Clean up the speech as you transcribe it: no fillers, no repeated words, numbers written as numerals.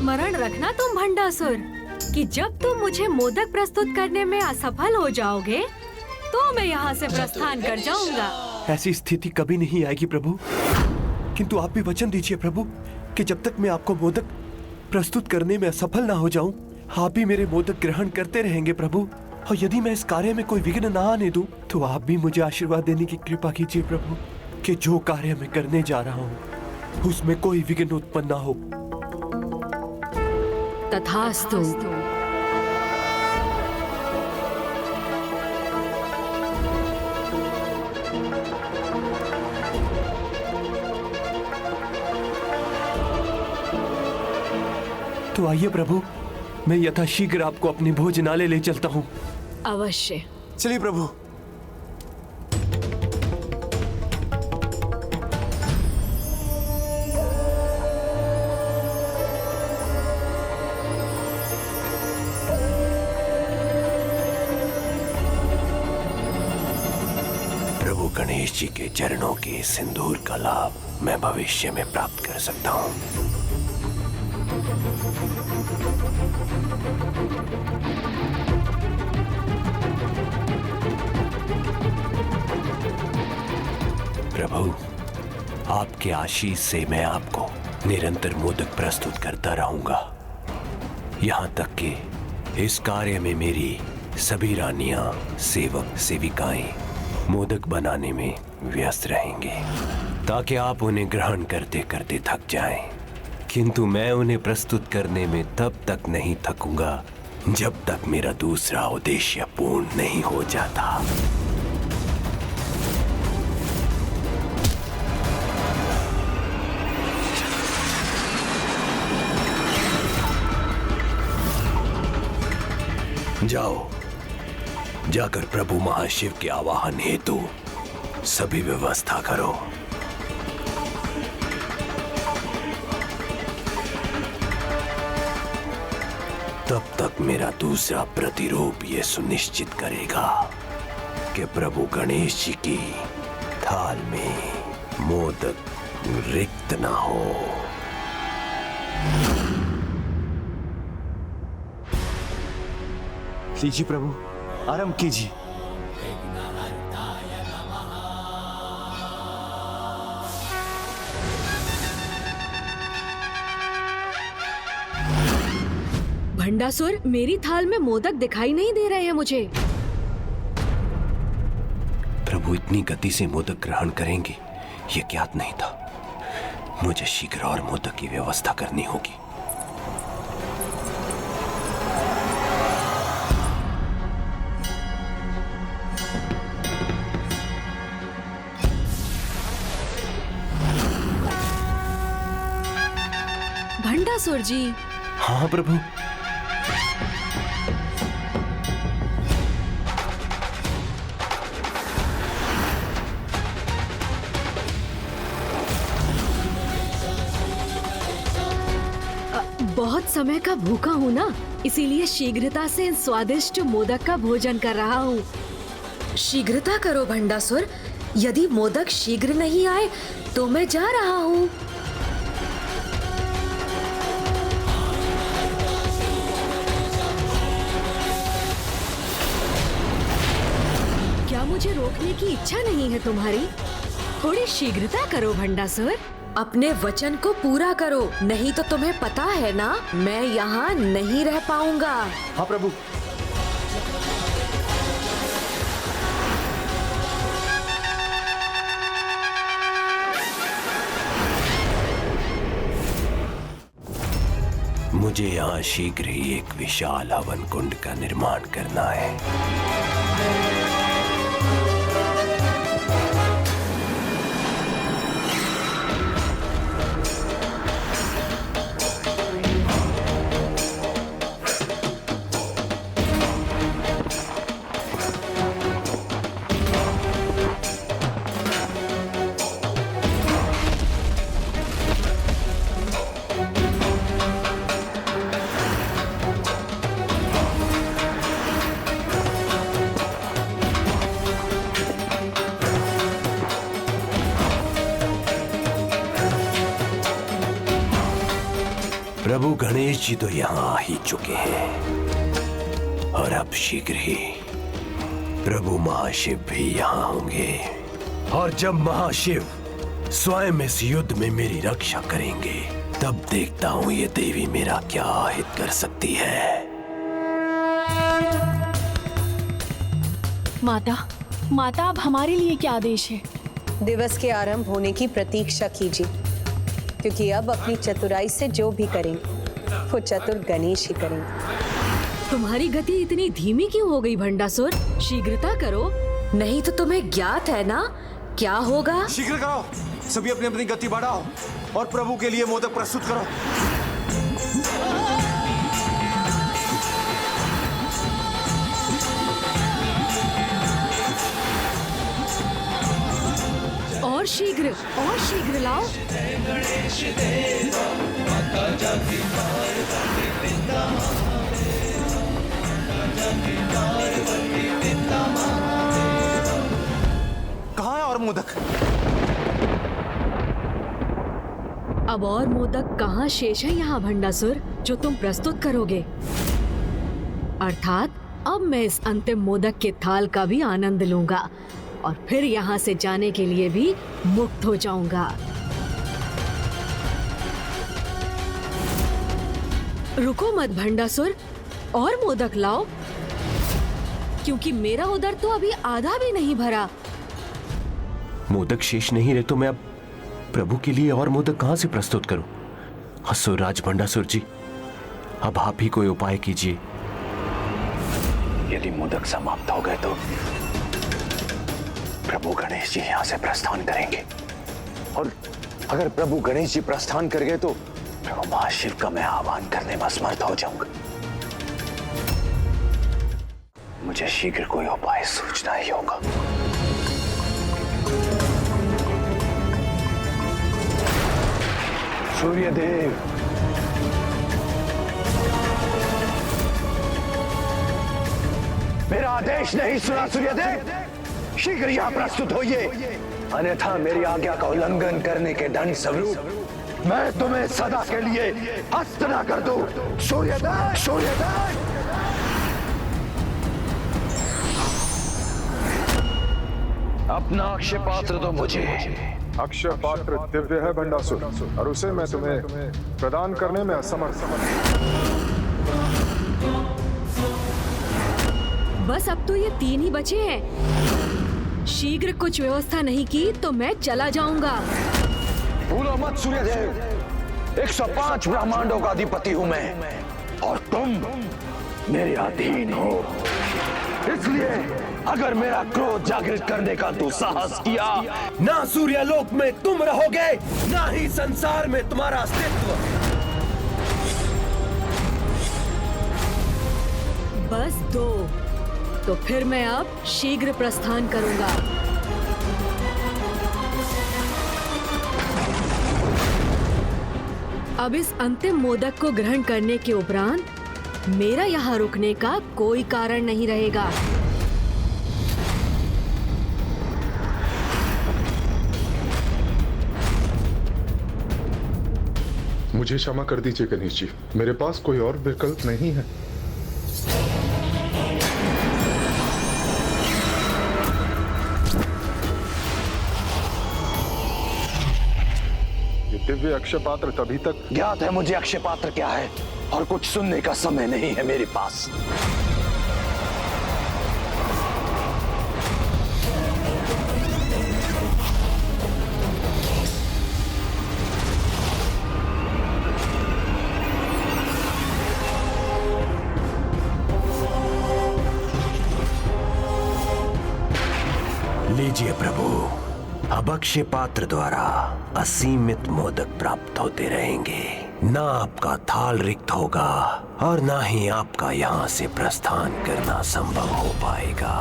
स्मरण रखना तुम भंडासुर कि जब तुम मुझे मोदक प्रस्तुत करने में असफल हो जाओगे तो मैं यहाँ से प्रस्थान कर जाऊंगा। ऐसी स्थिति कभी नहीं आएगी प्रभु, किंतु आप भी वचन दीजिए प्रभु कि जब तक मैं आपको मोदक प्रस्तुत करने में असफल ना हो जाऊं, आप भी मेरे मोदक ग्रहण करते रहेंगे प्रभु। और यदि मैं इस कार्य में कोई विघ्न ना आने दूं, तो आप भी मुझे आशीर्वाद देने की कृपा कीजिए प्रभु कि जो कार्य मैं करने जा रहा हूं उसमें कोई विघ्न उत्पन्न ना हो। तथास्तु। तो आइए प्रभु, मैं यथाशीघ्र आपको अपने भोजनालय ले चलता हूँ। अवश्य। चलिए प्रभु। प्रभु गणेश जी के चरणों के सिंदूर का लाभ मैं भविष्य में प्राप्त कर सकता हूँ। प्रभु, आपके आशीष से मैं आपको निरंतर मोदक प्रस्तुत करता रहूंगा, यहाँ तक कि इस कार्य में मेरी सभी रानियां, सेवक, सेविकाएं मोदक बनाने में व्यस्त रहेंगे ताकि आप उन्हें ग्रहण करते करते थक जाएं। किंतु मैं उन्हें प्रस्तुत करने में तब तक नहीं थकूंगा जब तक मेरा दूसरा उद्देश्य पूर्ण नहीं हो जाता। जाओ, जाकर प्रभु महाशिव के आवाहन हेतु सभी व्यवस्था करो। तब तक मेरा दूसरा प्रतिरूप ये सुनिश्चित करेगा कि प्रभु गणेश जी की थाल में मोदक रिक्त ना हो। लीजिए प्रभु, आराम कीजिए। भंडासुर, मेरी थाल में मोदक दिखाई नहीं दे रहे हैं मुझे। प्रभु इतनी गति से मोदक ग्रहण करेंगे ये ज्ञात नहीं था। मुझे शीघ्र और मोदक की व्यवस्था करनी होगी। भंडासुर जी। हाँ प्रभु। बहुत समय का भूखा हूँ ना, इसीलिए शीघ्रता से इन स्वादिष्ट मोदक का भोजन कर रहा हूँ। शीघ्रता करो भंडासुर, यदि मोदक शीघ्र नहीं आए तो मैं जा रहा हूँ। क्या मुझे रोकने की इच्छा नहीं है तुम्हारी? थोड़ी शीघ्रता करो भंडासुर। अपने वचन को पूरा करो, नहीं तो तुम्हें पता है ना मैं यहाँ नहीं रह पाऊंगा। हाँ प्रभु। मुझे यहाँ शीघ्र ही एक विशाल हवन कुंड का निर्माण करना है। प्रभु गणेश जी तो यहाँ आ ही चुके हैं और अब शीघ्र ही प्रभु महाशिव भी यहाँ होंगे। और जब महाशिव स्वयं इस युद्ध में मेरी रक्षा करेंगे, तब देखता हूँ ये देवी मेरा क्या हित कर सकती है। माता अब हमारे लिए क्या आदेश है? दिवस के आरंभ होने की प्रतीक्षा कीजिए, क्योंकि अब अपनी चतुराई से जो भी करेंगे वो चतुर गणेश ही करेंगे। तुम्हारी गति इतनी धीमी क्यों हो गई भंडासुर? शीघ्रता करो। नहीं तो तुम्हें ज्ञात है ना क्या होगा? शीघ्र करो, सभी अपनी अपनी गति बढ़ाओ और प्रभु के लिए मोदक प्रस्तुत करो। और शीघ्र लाओ। कहाँ है और मोदक? अब और मोदक कहाँ शेष है यहाँ भंडासुर, जो तुम प्रस्तुत करोगे? अर्थात अब मैं इस अंतिम मोदक के थाल का भी आनंद लूंगा और फिर यहाँ से जाने के लिए भी मुक्त हो जाऊंगा। रुको मत भंडासुर, और मोदक लाओ, क्योंकि मेरा उदर तो अभी आधा भी नहीं भरा। मोदक शेष नहीं रहे तो मैं अब प्रभु के लिए और मोदक कहां से प्रस्तुत करूं? असुरराज भंडासुर जी, अब आप ही कोई उपाय कीजिए। यदि मोदक समाप्त हो गए तो प्रभु गणेश जी यहां से प्रस्थान करेंगे, और अगर प्रभु गणेश जी प्रस्थान कर गए तो प्रभु महाशिव का मैं आह्वान करने में असमर्थ हो जाऊंगा। मुझे शीघ्र कोई उपाय सोचना ही होगा। सूर्यदेव, मेरा आदेश नहीं सुना सूर्यदेव, शीघ्र यहां प्रस्तुत होइए, अन्यथा मेरी आज्ञा का उल्लंघन करने के दंड स्वरूप मैं तुम्हें सदा के लिए हस्त न कर दूं। सूर्यदेव, सूर्यदेव। अपना अक्षय पात्र तो मुझे। अक्षय पात्र दिव्य है भंडासुर, और उसे मैं तुम्हें प्रदान करने में असमर्थ। बस अब तो ये 3 ही बचे हैं। शीघ्र कुछ व्यवस्था नहीं की तो मैं चला जाऊंगा। भूलो मत सूर्यदेव, 105 ब्रह्मांडों का अधिपति हूं मैं, और तुम मेरे अधीन हो। इसलिए अगर मेरा क्रोध जागृत करने का तू साहस किया, ना सूर्यलोक में तुम रहोगे, ना ही संसार में तुम्हारा अस्तित्व। बस 2, तो फिर मैं अब शीघ्र प्रस्थान करूंगा। अब इस अंतिम मोदक को ग्रहण करने के उपरांत मेरा यहाँ रुकने का कोई कारण नहीं रहेगा। मुझे क्षमा कर दीजिए गणेश जी, मेरे पास कोई और विकल्प नहीं है। ये दिव्य अक्षय पात्र तभी तक ज्ञात है मुझे अक्षय पात्र क्या है, और कुछ सुनने का समय नहीं है मेरे पास। लीजिए प्रभु, अब अक्षय पात्र द्वारा असीमित मोदक प्राप्त होते रहेंगे। ना आपका थाल रिक्त होगा और ना ही आपका यहाँ से प्रस्थान करना संभव हो पाएगा।